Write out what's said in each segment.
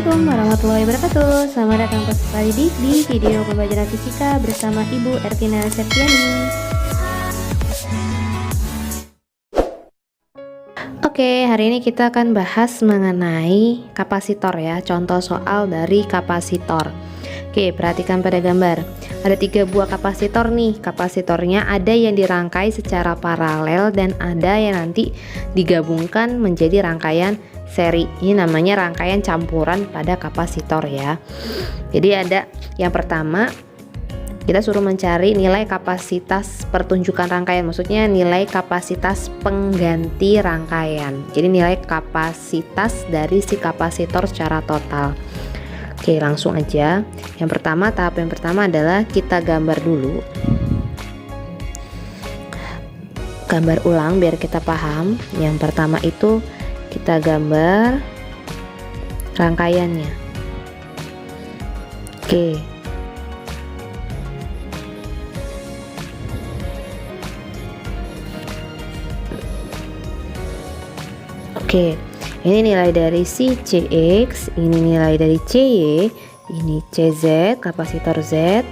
Assalamualaikum warahmatullahi wabarakatuh. Selamat datang kembali di video pembelajaran fisika bersama Ibu Ervina Septiani. Oke, hari ini kita akan bahas mengenai kapasitor ya. Contoh soal dari kapasitor. Oke, perhatikan pada gambar. Ada 3 buah kapasitor nih. Kapasitornya ada yang dirangkai secara paralel dan ada yang nanti digabungkan menjadi rangkaian seri. Ini namanya rangkaian campuran pada kapasitor ya. Jadi ada yang pertama, kita suruh mencari nilai kapasitas pertunjukan rangkaian, maksudnya nilai kapasitas pengganti rangkaian. Jadi nilai kapasitas dari si kapasitor secara total. Oke, langsung aja. Yang pertama, tahap yang pertama adalah kita gambar dulu. Gambar ulang biar kita paham. Yang pertama itu kita gambar rangkaiannya. Oke. Oke, ini nilai dari si CX, ini nilai dari CY, ini CZ, kapasitor Z,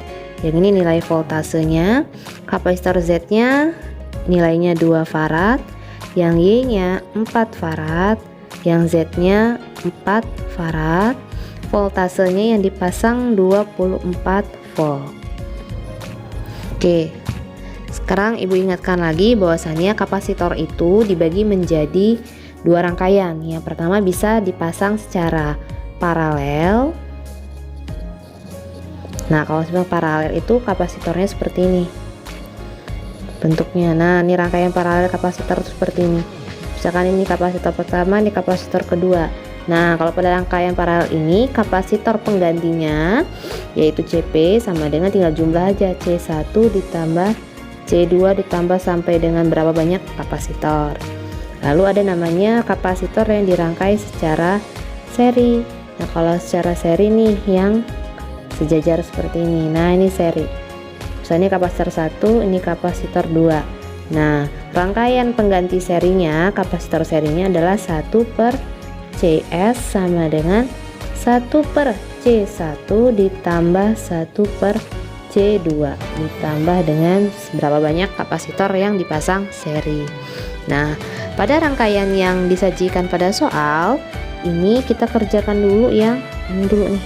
yang ini nilai voltasenya, kapasitor Z-nya nilainya 2 farad, yang Y-nya 4 farad, yang Z-nya 4 farad, voltasenya yang dipasang 24 volt. Oke. Sekarang Ibu ingatkan lagi bahwasannya kapasitor itu dibagi menjadi 2 rangkaian. Yang pertama bisa dipasang secara paralel. Nah, kalau sebenarnya paralel itu kapasitornya seperti ini bentuknya. Nah, ini rangkaian paralel kapasitor seperti ini. Misalkan ini kapasitor pertama, ini kapasitor kedua. Nah, kalau pada rangkaian paralel ini kapasitor penggantinya yaitu CP sama dengan tinggal jumlah aja, C1 ditambah C2 ditambah sampai dengan berapa banyak kapasitor. Lalu ada namanya kapasitor yang dirangkai secara seri. Nah, kalau secara seri nih yang sejajar seperti ini. Nah, ini seri. Misalnya kapasitor 1, ini kapasitor 2. Nah, rangkaian pengganti serinya, kapasitor serinya adalah 1 per CS sama dengan 1 per C1 ditambah 1 per C2 ditambah dengan berapa banyak kapasitor yang dipasang seri. Nah, pada rangkaian yang disajikan pada soal ini kita kerjakan dulu yang ini dulu nih.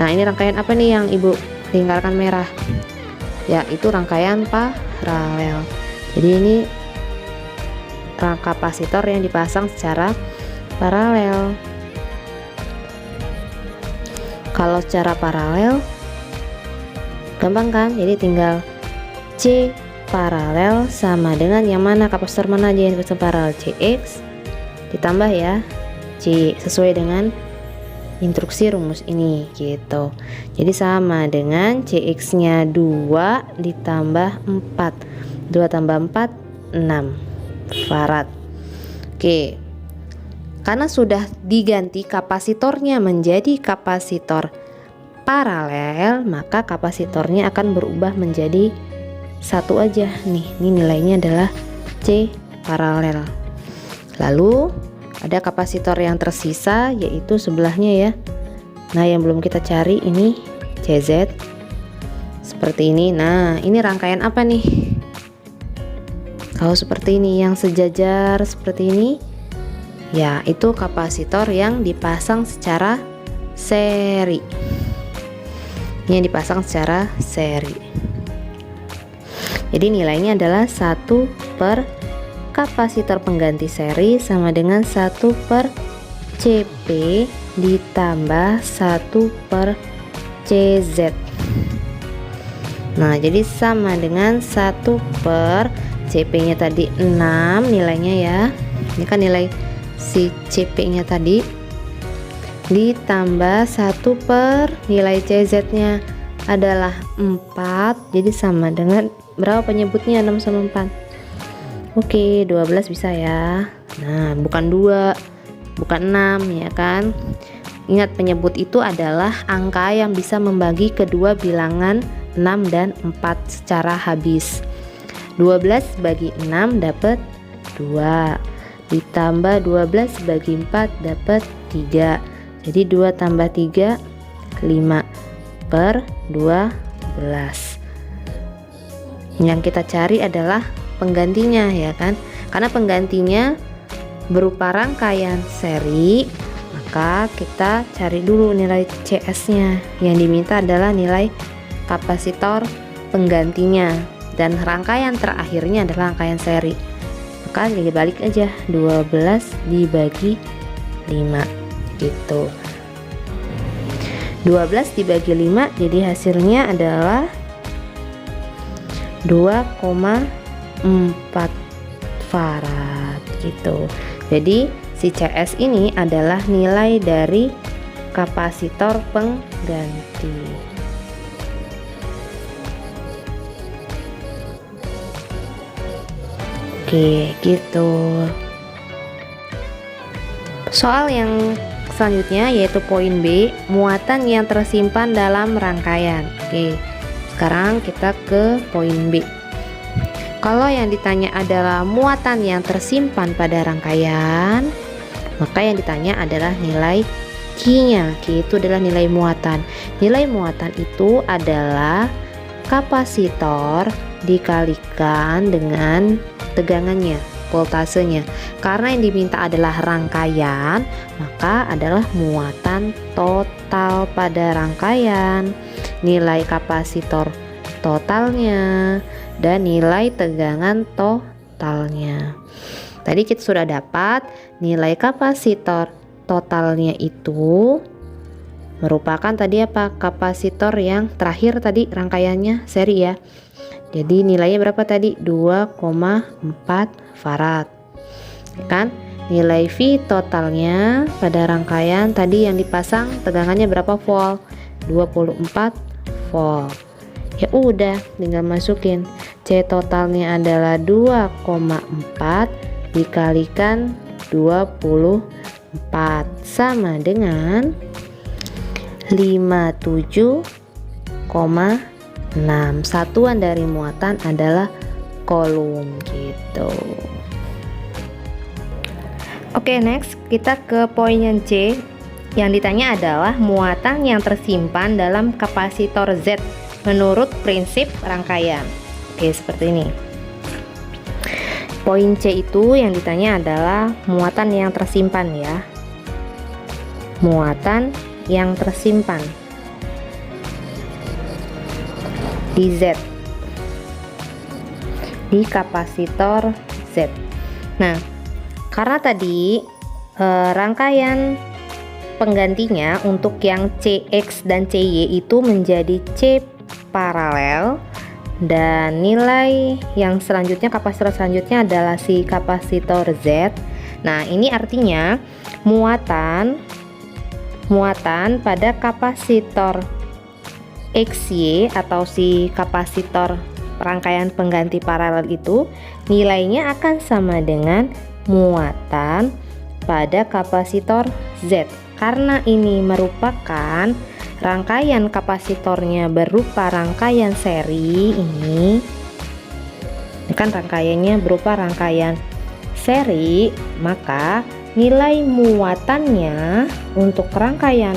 Nah, ini rangkaian apa nih yang Ibu tinggalkan merah? Ya, itu rangkaian paralel. Jadi ini kapasitor yang dipasang secara paralel. Kalau secara paralel gampang kan? Jadi tinggal C paralel sama dengan yang mana, kapasitor mana aja yang dipasang paralel, CX ditambah ya C sesuai dengan instruksi rumus ini gitu. Jadi sama dengan CX nya 2 ditambah 4, 2 tambah 4 6 farad. Oke, karena sudah diganti kapasitornya menjadi kapasitor paralel, maka kapasitornya akan berubah menjadi satu aja nih. Ini nilainya adalah C paralel. Lalu ada kapasitor yang tersisa yaitu sebelahnya ya. Nah, yang belum kita cari ini CZ seperti ini. Nah, ini rangkaian apa nih? Kalau seperti ini yang sejajar seperti ini ya, itu kapasitor yang dipasang secara seri. Ini yang dipasang secara seri. Jadi nilainya adalah 1 per kapasitor pengganti seri sama dengan 1 per CP ditambah 1 per CZ. Nah, jadi sama dengan 1 per CP nya tadi 6 nilainya ya. Ini kan nilai si CP nya tadi ditambah 1 per nilai CZ nya adalah 4. Jadi sama dengan berapa penyebutnya, 6 sama 4. Oke, 12 bisa ya. Nah, bukan 2, bukan 6 ya kan. Ingat, penyebut itu adalah angka yang bisa membagi kedua bilangan 6 dan 4 secara habis. 12 bagi 6 dapat 2. ditambah 12 bagi 4 dapat 3. Jadi 2 tambah 3 5 per 12. Yang kita cari adalah penggantinya ya kan, karena penggantinya berupa rangkaian seri, maka kita cari dulu nilai CS nya. Yang diminta adalah nilai kapasitor penggantinya, dan rangkaian terakhirnya adalah rangkaian seri, maka dibalik aja 12 dibagi 5 gitu. 12 dibagi 5 jadi hasilnya adalah 2,4 farad gitu. Jadi si CS ini adalah nilai dari kapasitor pengganti. Oke, gitu. Soal yang selanjutnya yaitu poin B, muatan yang tersimpan dalam rangkaian. Oke, sekarang kita ke poin B. Kalau yang ditanya adalah muatan yang tersimpan pada rangkaian, maka yang ditanya adalah nilai Q-nya. Q itu adalah nilai muatan. Nilai muatan itu adalah kapasitor dikalikan dengan tegangannya, voltasenya. Karena yang diminta adalah rangkaian, maka adalah muatan total pada rangkaian, nilai kapasitor totalnya, dan nilai tegangan totalnya. Tadi kita sudah dapat nilai kapasitor totalnya itu merupakan tadi apa? Kapasitor yang terakhir tadi rangkaiannya seri ya. Jadi nilainya berapa tadi? 2,4 farad. Kan? Nilai V totalnya pada rangkaian tadi yang dipasang tegangannya berapa volt? 24 volt. Ya udah, tinggal masukin. C totalnya adalah 2,4 dikalikan 24 sama dengan 57,6. Satuan dari muatan adalah kolom gitu. Oke, next kita ke poin yang C. Yang ditanya adalah muatan yang tersimpan dalam kapasitor Z menurut prinsip rangkaian. Oke, seperti ini. Poin C itu yang ditanya adalah muatan yang tersimpan ya. Muatan yang tersimpan di Z, di kapasitor Z. Nah, karena tadi rangkaian penggantinya untuk yang CX dan CY itu menjadi C paralel, dan nilai yang selanjutnya, kapasitor selanjutnya adalah si kapasitor Z. Nah, ini artinya muatan pada kapasitor XY atau si kapasitor rangkaian pengganti paralel itu nilainya akan sama dengan muatan pada kapasitor Z. Karena ini merupakan rangkaian kapasitornya berupa rangkaian seri, ini kan rangkaiannya berupa rangkaian seri, maka nilai muatannya untuk rangkaian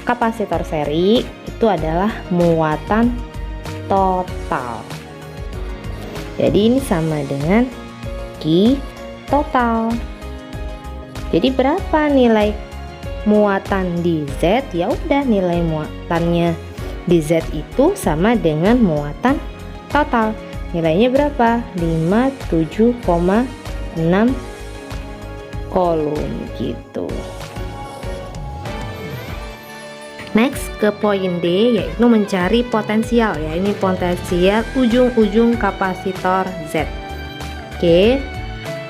kapasitor seri itu adalah muatan total. Jadi ini sama dengan Q total. Jadi berapa nilai muatan di Z? Ya udah, nilai muatannya di Z itu sama dengan muatan total. Nilainya berapa? 57,6 kolom gitu. Next ke poin D, yaitu mencari potensial ya. Ini potensial ujung-ujung kapasitor Z. Oke,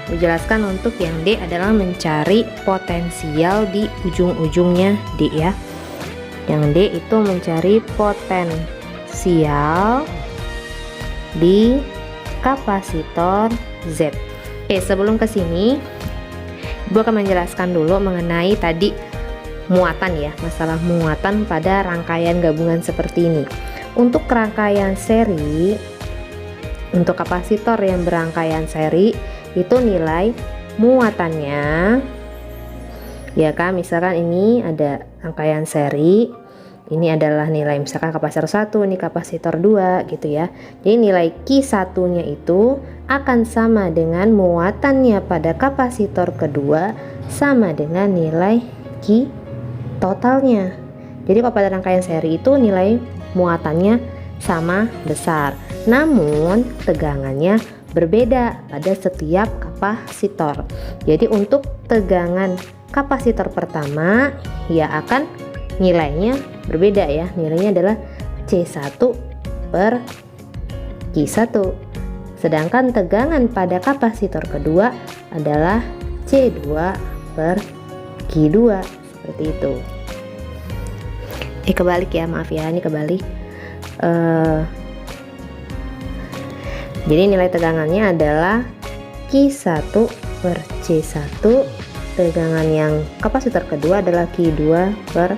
dijelaskan untuk yang D adalah mencari potensial di ujung-ujungnya D ya. Yang D itu mencari potensial di kapasitor Z. Oke, sebelum ke sini Ibu akan menjelaskan dulu mengenai tadi muatan ya, masalah muatan pada rangkaian gabungan seperti ini. Untuk rangkaian seri, untuk kapasitor yang berangkaian seri itu nilai muatannya, ya kan, misalkan ini ada rangkaian seri, ini adalah nilai misalkan kapasitor 1, ini kapasitor 2 gitu ya. Jadi nilai Q1 nya itu akan sama dengan muatannya pada kapasitor kedua sama dengan nilai Q totalnya. Jadi kalau pada rangkaian seri itu nilai muatannya sama besar, namun tegangannya berbeda pada setiap kapasitor. Jadi untuk tegangan kapasitor pertama ya akan nilainya berbeda ya, nilainya adalah C1 per Q1, sedangkan tegangan pada kapasitor kedua adalah C2 per Q2, seperti itu. Kebalik ya, maaf ya, ini kebalik. Jadi nilai tegangannya adalah Q1 per C1, tegangan yang kapasitor kedua adalah Q2 per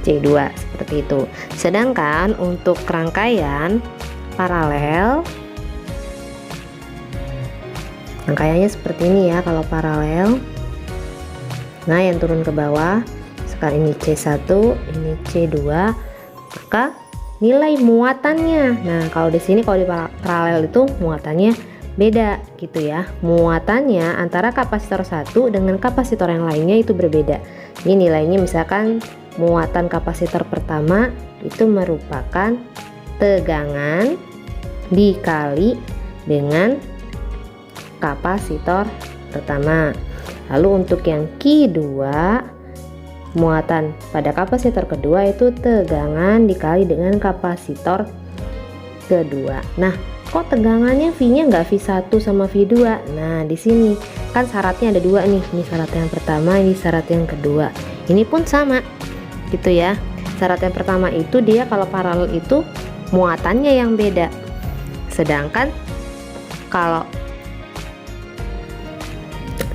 C2, seperti itu. Sedangkan untuk rangkaian paralel, rangkaiannya seperti ini ya kalau paralel. Nah, yang turun ke bawah, sekarang ini C1, ini C2, maka nilai muatannya, nah kalau di sini kalau di paralel itu muatannya beda gitu ya. Muatannya antara kapasitor 1 dengan kapasitor yang lainnya itu berbeda. Ini nilainya misalkan muatan kapasitor pertama itu merupakan tegangan dikali dengan kapasitor pertama. Lalu untuk yang Q2, muatan pada kapasitor kedua itu tegangan dikali dengan kapasitor kedua. Nah, kok tegangannya V-nya nggak V1 sama V2? Nah, di sini kan syaratnya ada dua nih. Ini syarat yang pertama, ini syarat yang kedua. Ini pun sama gitu ya. Syarat yang pertama itu dia kalau paralel itu muatannya yang beda, sedangkan kalau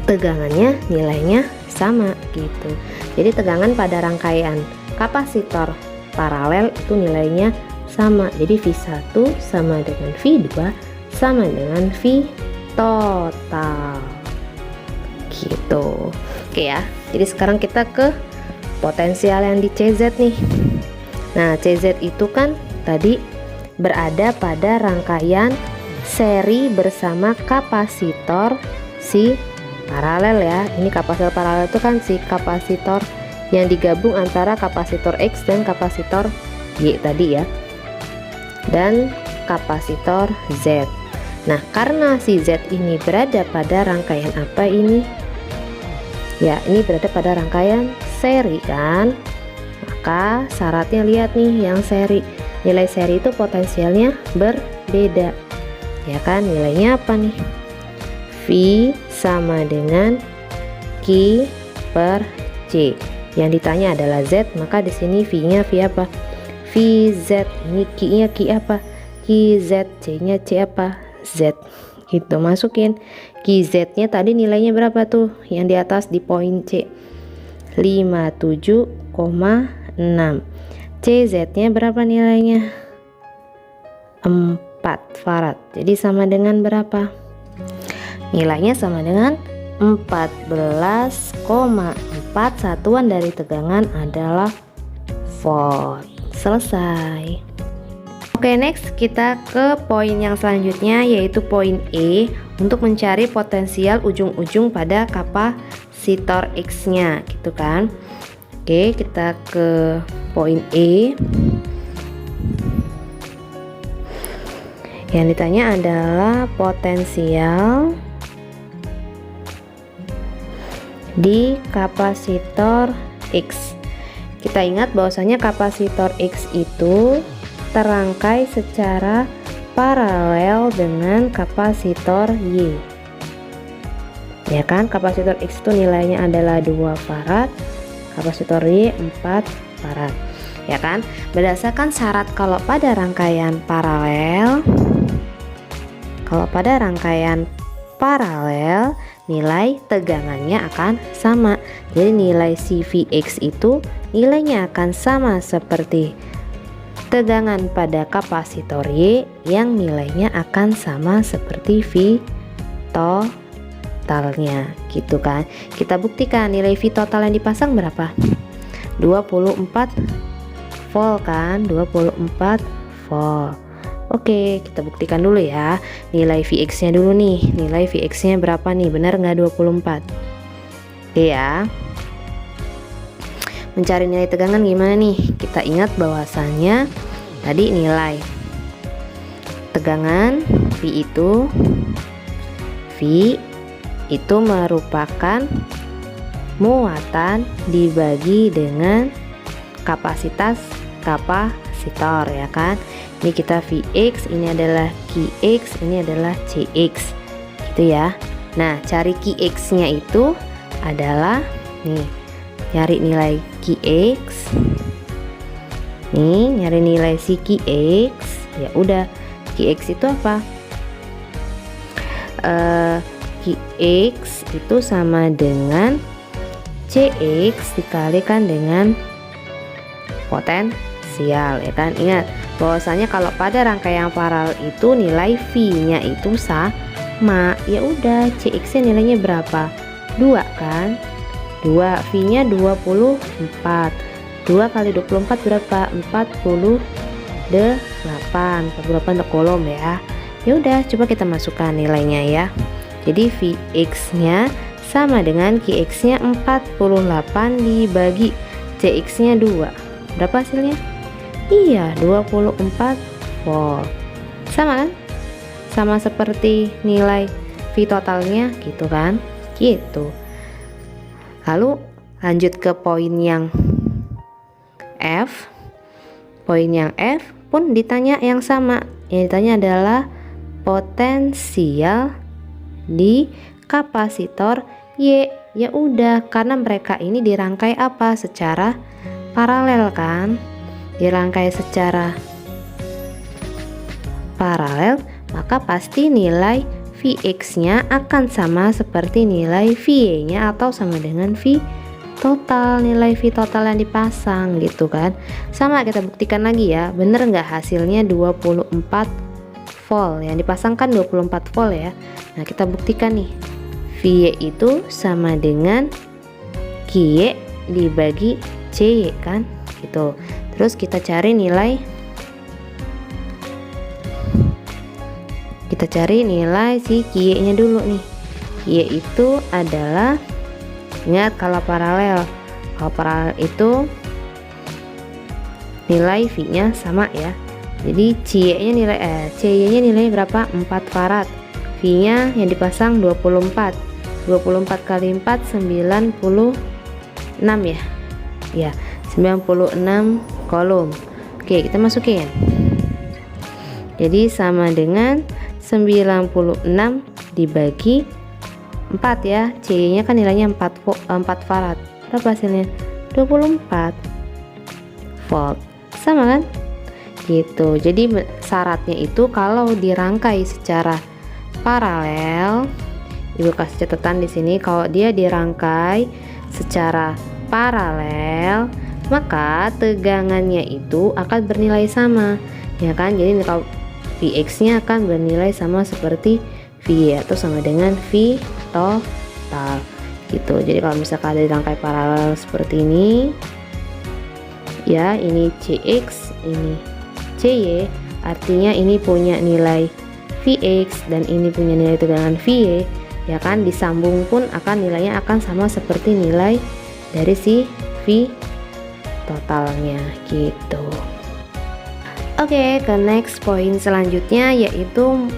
tegangannya nilainya sama gitu. Jadi tegangan pada rangkaian kapasitor paralel itu nilainya sama. Jadi V1 sama dengan V2 sama dengan V total gitu. Oke ya. Jadi sekarang kita ke potensial yang di CZ nih. Nah, CZ itu kan tadi berada pada rangkaian seri bersama kapasitor si paralel ya. Ini kapasitor paralel itu kan si kapasitor yang digabung antara kapasitor X dan kapasitor Y tadi ya, dan kapasitor Z. Nah, karena si Z ini berada pada rangkaian apa ini? Ya, ini berada pada rangkaian seri kan, maka syaratnya lihat nih yang seri, nilai seri itu potensialnya berbeda ya kan. Nilainya apa nih? V sama dengan Q per C. Yang ditanya adalah Z, maka di sini V-nya V apa? VZ. Ini Q-nya Q apa? QZ. C-nya C apa? Z. Gitu, masukin. QZ-nya tadi nilainya berapa tuh? Yang di atas di poin C. 57,6. CZ-nya berapa nilainya? 4 farad. Jadi sama dengan berapa? Nilainya sama dengan 14,4. Satuan dari tegangan adalah volt. Selesai. Oke, next kita ke poin yang selanjutnya, yaitu poin E, untuk mencari potensial ujung-ujung pada kapasitor X-nya gitu kan. Oke, kita ke poin E. Yang ditanya adalah potensial di kapasitor X. Kita ingat bahwasanya kapasitor X itu terangkai secara paralel dengan kapasitor Y. Ya kan, kapasitor X itu nilainya adalah 2 farad, kapasitor Y 4 farad. Ya kan? Berdasarkan syarat kalau pada rangkaian paralel, nilai tegangannya akan sama. Jadi nilai CVX itu nilainya akan sama seperti tegangan pada kapasitor Y yang nilainya akan sama seperti V total. totalnya gitu kan. Kita buktikan nilai V total yang dipasang berapa? 24 volt kan, 24 volt. Oke, kita buktikan dulu ya. Nilai Vx nya dulu nih. Nilai Vx nya berapa nih? Benar nggak 24? Oke ya. Mencari nilai tegangan gimana nih? Kita ingat bahwasannya tadi nilai tegangan V itu merupakan muatan dibagi dengan kapasitor ya kan. Ini kita Vx, ini adalah Qx, ini adalah Cx gitu ya. Nah, cari Qx nya itu adalah nih, nyari nilai Qx nih, nyari nilai si Qx. Ya udah, Qx itu apa? Qx itu sama dengan Cx dikalikan dengan potensial ya kan. Ingat bahwasanya kalau pada rangkaian paralel itu nilai V nya itu sama. Ya udah, Cx nya nilainya berapa? 2 kan, 2, V nya 24, 2 kali 24 berapa? 48 untuk kolom ya. Ya udah, coba kita masukkan nilainya ya. Jadi Vx nya sama dengan Qx nya 48 dibagi Cx nya 2. Berapa hasilnya? Iya, 24 volt. Sama kan? Sama seperti nilai V totalnya gitu kan? Gitu. Lalu lanjut ke poin yang F. Poin yang F pun ditanya yang sama. Yang ditanya adalah potensial di kapasitor Y. Ya udah, karena mereka ini dirangkai apa? Secara paralel kan? Dirangkai secara paralel, maka pasti nilai Vx nya akan sama seperti nilai Va nya atau sama dengan V total, nilai V total yang dipasang gitu kan. Sama, kita buktikan lagi ya, bener nggak hasilnya 24 volt yang dipasangkan 24 volt ya. Nah, kita buktikan nih, V itu sama dengan Q dibagi C kan gitu. Terus kita cari nilai si Q nya dulu nih. Q itu adalah, ingat kalau paralel itu nilai V nya sama ya. Jadi C nya nilainya berapa? 4 farad. V nya yang dipasang 24 kali 4 96 ya. Ya, 96 kolom. Oke, kita masukin. Jadi sama dengan 96 dibagi 4 ya. C nya kan nilainya 4 farad. Berapa hasilnya? 24 volt. Sama kan? Gitu. Jadi syaratnya itu kalau dirangkai secara paralel, Ibu kasih catatan di sini, kalau dia dirangkai secara paralel, maka tegangannya itu akan bernilai sama ya kan. Jadi kalau Vx nya akan bernilai sama seperti V atau sama dengan V total gitu. Jadi kalau misalkan ada dirangkai paralel seperti ini ya, ini Cx, ini Cy, artinya ini punya nilai Vx dan ini punya nilai tegangan Va ya kan, disambung pun akan nilainya akan sama seperti nilai dari si V totalnya gitu. Oke, ke next poin selanjutnya yaitu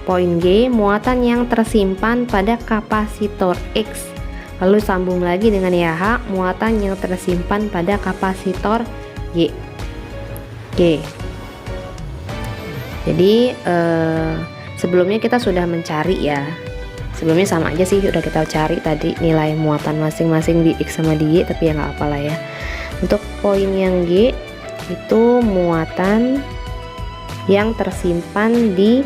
poin G, muatan yang tersimpan pada kapasitor X. Lalu sambung lagi dengan ya H, muatan yang tersimpan pada kapasitor Y. Oke. Jadi sebelumnya kita sudah mencari ya. Sebelumnya sama aja sih, udah kita cari tadi nilai muatan masing-masing di X sama di Y, tapi ya nggak apalah ya. Untuk poin yang G itu muatan yang tersimpan di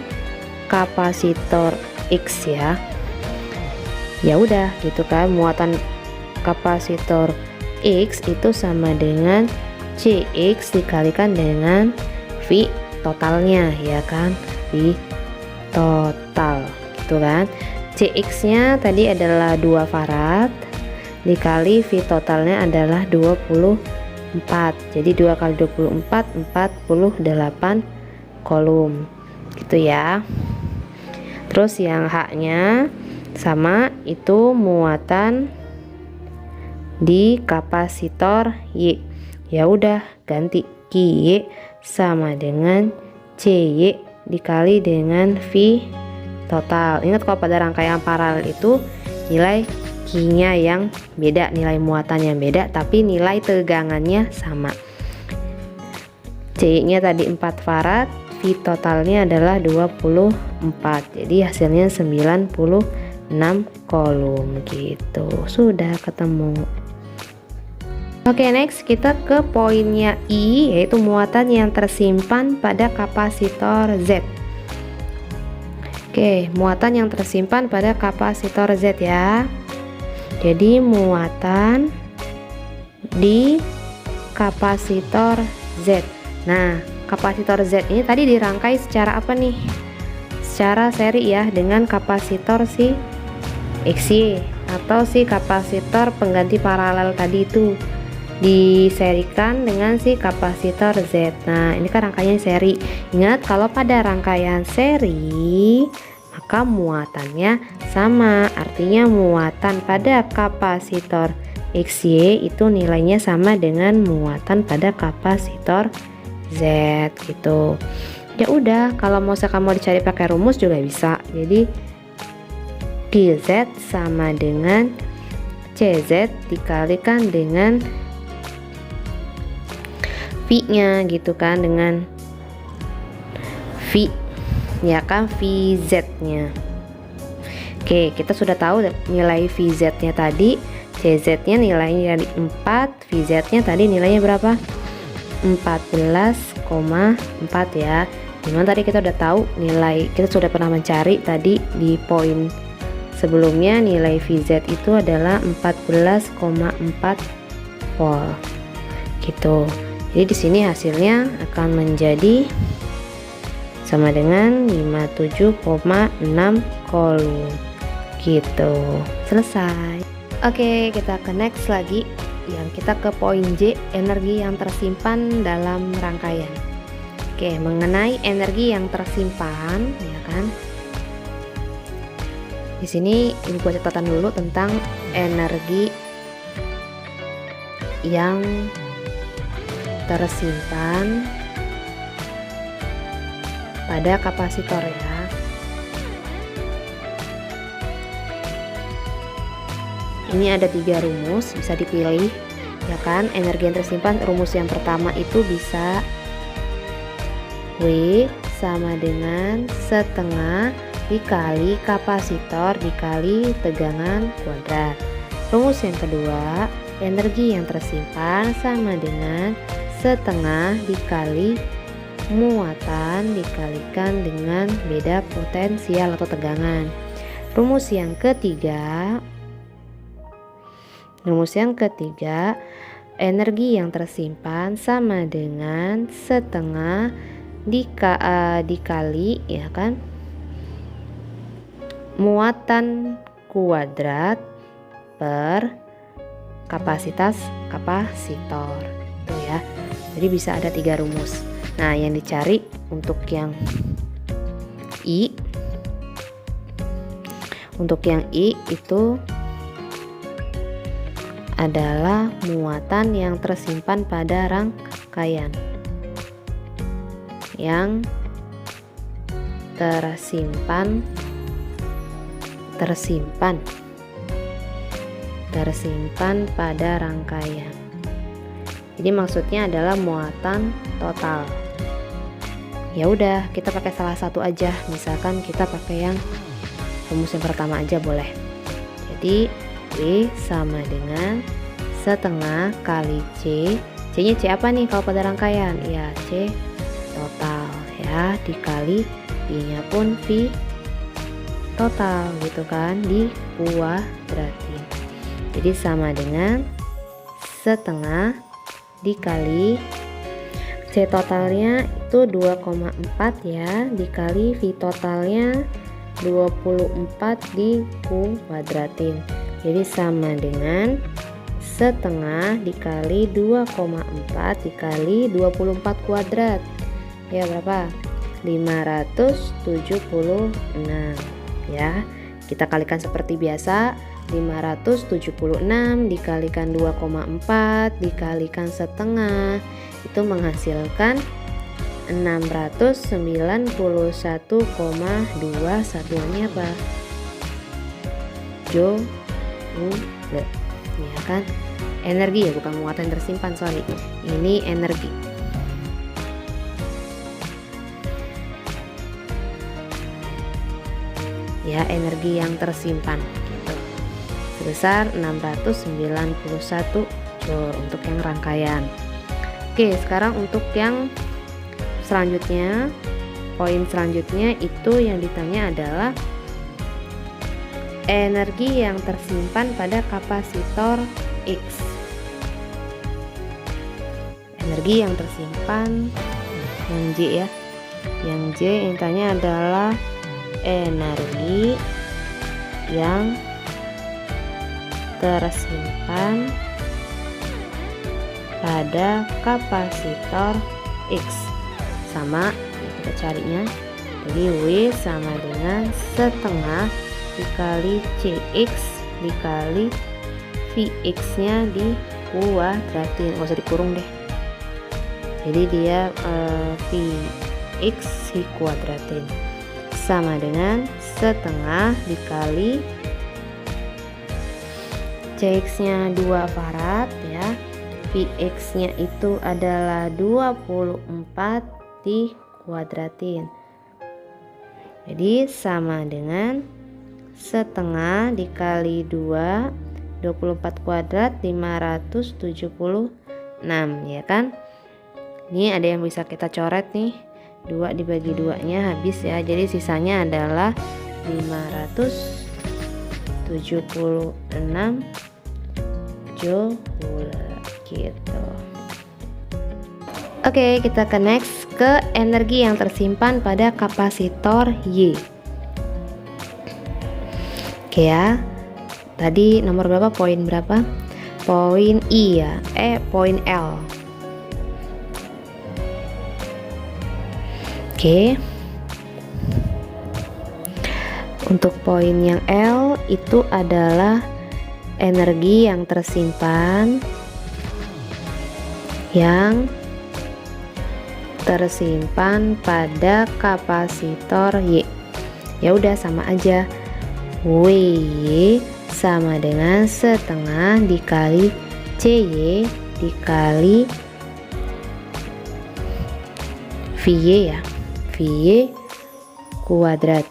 kapasitor X ya. Ya udah gitu kan, muatan kapasitor X itu sama dengan Cx dikalikan dengan V totalnya ya kan, V total gitu kan. Cx nya tadi adalah 2 farad dikali V totalnya adalah 24, jadi 2 kali 24 48 kolom gitu ya. Terus yang H nya sama, itu muatan di kapasitor Y. Ya udah, ganti QY sama dengan CY dikali dengan V total. Ingat kalau pada rangkaian paralel itu nilai Q-nya yang beda, nilai muatannya beda, tapi nilai tegangannya sama. C-nya tadi 4 farad, V totalnya adalah 24. Jadi hasilnya 96 kolom gitu. Sudah ketemu. Oke, next kita ke poinnya I, yaitu muatan yang tersimpan pada kapasitor Z. Oke, muatan yang tersimpan pada kapasitor Z ya. Jadi muatan di kapasitor Z. Nah, kapasitor Z ini tadi dirangkai secara apa nih? Secara seri ya, dengan kapasitor si XY atau si kapasitor pengganti paralel tadi itu diserikan dengan si kapasitor Z. Nah, ini kan rangkaian seri. Ingat, kalau pada rangkaian seri maka muatannya sama, artinya muatan pada kapasitor XY itu nilainya sama dengan muatan pada kapasitor Z gitu. Ya udah, kalau mau dicari pakai rumus juga bisa. Jadi QZ sama dengan CZ dikalikan dengan V-nya gitu kan, dengan V ya kan, VZ-nya. Oke, kita sudah tahu nilai VZ-nya tadi, CZ-nya nilainya dari 4, VZ-nya tadi nilainya berapa? 14,4 ya. Dimana tadi kita udah tahu nilai, kita sudah pernah mencari tadi di poin sebelumnya, nilai VZ itu adalah 14,4 volt gitu. Jadi di sini hasilnya akan menjadi sama dengan 57,6 kolom gitu. Selesai. Oke, kita ke next lagi, yang kita ke poin J, energi yang tersimpan dalam rangkaian. Oke, mengenai energi yang tersimpan ya kan, di sini ini buat catatan dulu tentang energi yang tersimpan pada kapasitor ya. Ini ada 3 rumus, bisa dipilih ya kan. Energi yang tersimpan, rumus yang pertama itu bisa W sama dengan setengah dikali kapasitor dikali tegangan kuadrat. Rumus yang kedua, energi yang tersimpan sama dengan setengah dikali muatan dikalikan dengan beda potensial atau tegangan. Rumus yang ketiga, energi yang tersimpan sama dengan setengah dikali ya kan, muatan kuadrat per kapasitas kapasitor itu ya. Jadi bisa ada 3 rumus. Nah, yang dicari untuk yang I, itu adalah muatan yang tersimpan pada rangkaian, yang tersimpan pada rangkaian. Jadi maksudnya adalah muatan total. Ya udah, kita pakai salah satu aja. Misalkan kita pakai yang rumus yang pertama aja boleh. Jadi W sama dengan setengah kali C. C-nya C apa nih kalau pada rangkaian? Ya C total ya, dikali V-nya pun V total gitu kan, dikuadratin. Jadi sama dengan setengah dikali C totalnya itu 2,4 ya, dikali V totalnya 24 dikuadratin. Jadi sama dengan setengah dikali 2,4 dikali 24 kuadrat. Ya berapa? 576 ya. Kita kalikan seperti biasa. 576 dikalikan 2,4 dikalikan setengah itu menghasilkan 691,2. satuannya apa? Joule, ya kan? Energi ya, bukan muatan tersimpan, sorry. Ini energi. Ya, energi yang tersimpan gitu. Sebesar 691 Joule untuk yang rangkaian. Oke, sekarang untuk yang selanjutnya, poin selanjutnya itu yang ditanya adalah energi yang tersimpan pada kapasitor X. Energi yang tersimpan yang J ya. Yang J yang ditanya adalah energi yang tersimpan pada kapasitor X. Sama kita carinya, jadi W sama dengan setengah dikali CX dikali VX nya dikuadratin, nggak usah dikurung deh, jadi dia VX dikuadratin sama dengan setengah dikali CX nya 2 farad ya, VX nya itu adalah 24 dikuadratin, jadi sama dengan setengah dikali 2, 24 kuadrat 576 ya kan. Ini ada yang bisa kita coret nih, 2 dibagi 2 nya habis ya, jadi sisanya adalah 576 Joule gitu. Oke, kita ke next, ke energi yang tersimpan pada kapasitor Y. Oke ya, tadi nomor berapa, poin berapa? Poin I ya, poin L. Oke, untuk poin yang L itu adalah energi yang tersimpan pada kapasitor Y. Ya udah sama aja, WY sama dengan setengah dikali CY dikali VY ya, VY kuadrat.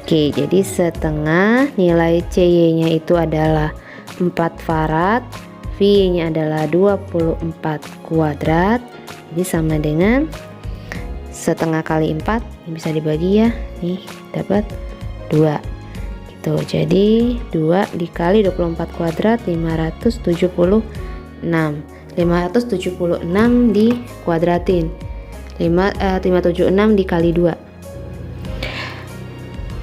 Oke, jadi setengah nilai CY nya itu adalah 4 farad, VY nya adalah 24 kuadrat, jadi sama dengan setengah kali 4, ini bisa dibagi ya, nih dapat 2 gitu. Jadi 2 dikali 24 kuadrat 576 dikuadratin, 576 dikali 2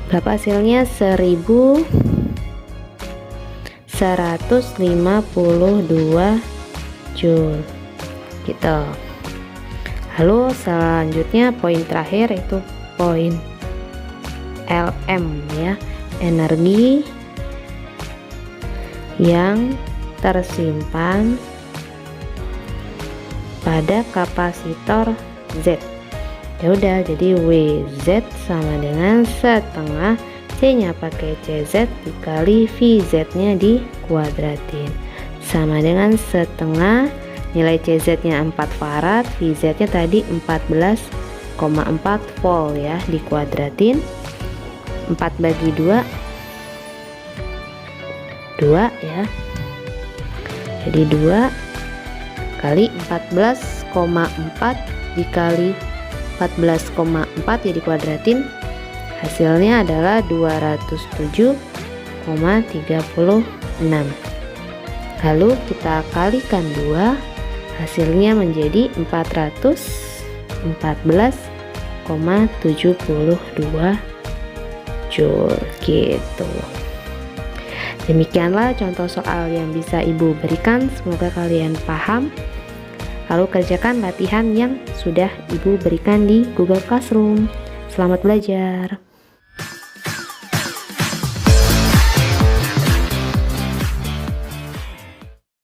berapa hasilnya? 1152 Joule gitu. Lalu selanjutnya poin terakhir itu poin LM ya, energi yang tersimpan pada kapasitor Z. Ya udah, jadi WZ sama dengan setengah C nya pakai CZ dikali VZ nya dikuadratin, sama dengan setengah nilai CZ nya 4 farad, VZ nya tadi 14,4 volt ya, dikuadratin 4 bagi 2 ya, jadi 2 kali 14,4 dikali 14,4 ya dikuadratin, hasilnya adalah 207,36. Lalu kita kalikan 2, hasilnya menjadi 414,36 Joule gitu. Demikianlah contoh soal yang bisa Ibu berikan, semoga kalian paham. Lalu kerjakan latihan yang sudah Ibu berikan di Google Classroom. Selamat belajar.